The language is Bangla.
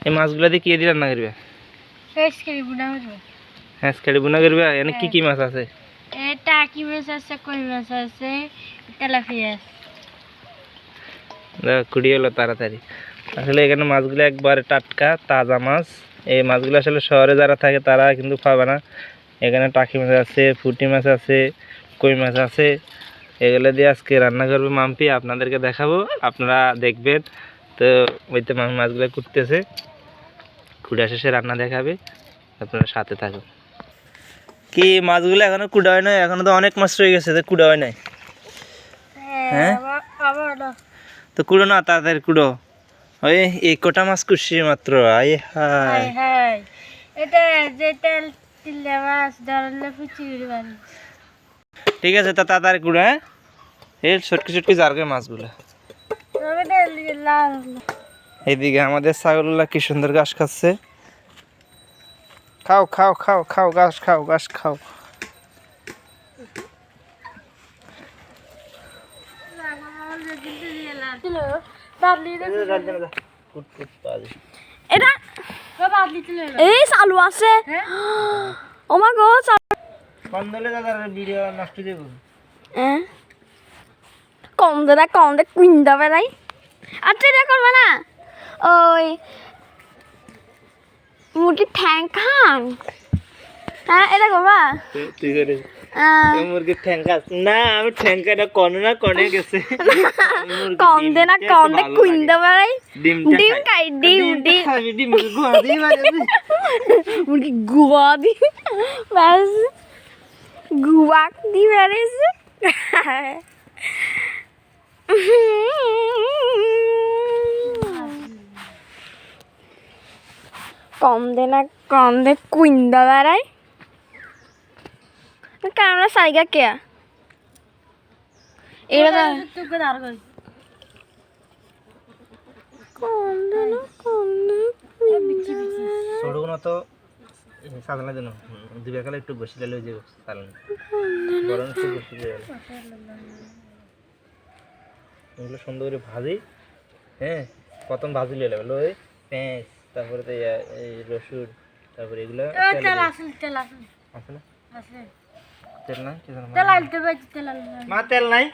এই মাছগুলো দিয়ে কি দিয়ে রান্না করবে? হেঁচকারি বুনা করবো। হেঁচকারি বুনা করবে? এনে কি কি মাছ আছে? টাকি মাছ আছে, কই মাছ আছে, তেলাপিয়া। কুড়ি হলো তাড়াতাড়ি। আসলে এখানে মাছগুলো একবারে টাটকা তাজা মাছ। এই মাছগুলো আসলে শহরে যারা থাকে তারা কিন্তু পাবে না। এখানে টাকি মাছ আছে, পুঁটি মাছ আছে, কই মাছ আছে। এগুলো দিয়ে আজকে রান্না করবে মাম্পি, আপনাদেরকে দেখাবো, আপনারা দেখবেন। তো ওই তো মাম্পি মাছগুলো কুটতেছে, কুড়া শেষে রান্না দেখাবে, আপনারা সাথে থাকুন। কি মাছগুলো এখনো কুড়া হয় নাই? এখনো তো অনেক মাছ রয়ে গেছে, কুড়া হয় নাই। হ্যাঁ তো কুড়ো না, তাড়াতাড়ি কুড়ো। ওই এই কটা মাছ কুড়ছি মাত্র। আয় হায় হায়, এটা যে তেল তিলে মাছ ধরলে ফুচিড়ি বানি। ঠিক আছে, তা তাড়াতাড়ি কুড়ো। হ্যাঁ, এই ছটকি ছটকি জারকে মাছগুলো। এইদিকে আমাদের ছাগলগুলা কি সুন্দর ঘাস খাচ্ছে। খাও খাও খাও খাও, ঘাস খাও, ঘাস খাও। এই চালু আছে। ও মা গো, ভিডিও নষ্ট দেব। কম দে কুইন্দা বেলাই। আচ্ছা এটা করবে না, ওই মুরগির ঠ্যাং খান। হ্যাঁ এটা করবা? তুই করে মুরগির ঠ্যাং খাস না? আমি ঠ্যাং কাটা কনে না, কনে গেছে। কম দে না, কম দে কুইন্দা বেলাই। ডিম খাই, ডিম ডিম ডিম গুয়া দিই মানে মুরগি গুয়া দি ব্যাস, গুয়াক দি বেড়েছে। কম দে না, কম দে কুইন্দা বেড়াই। ক্যামেরা সাইগা কে এটা কম দে না, কম দে ছোটগুলো তো সাজানোর জন্য দিবে, কালে একটু বসে গেলে ওই যে সাজানো গরম একটু বসে গেলে এগুলো সুন্দর করে ভাজি। হ্যাঁ, প্রথম ভাজি নিয়ে নেবে ওই পেঁয়াজ, তারপরে তো এই রসুন, তারপরে এগুলো আছে না? তেল নাই? মা তেল নাই?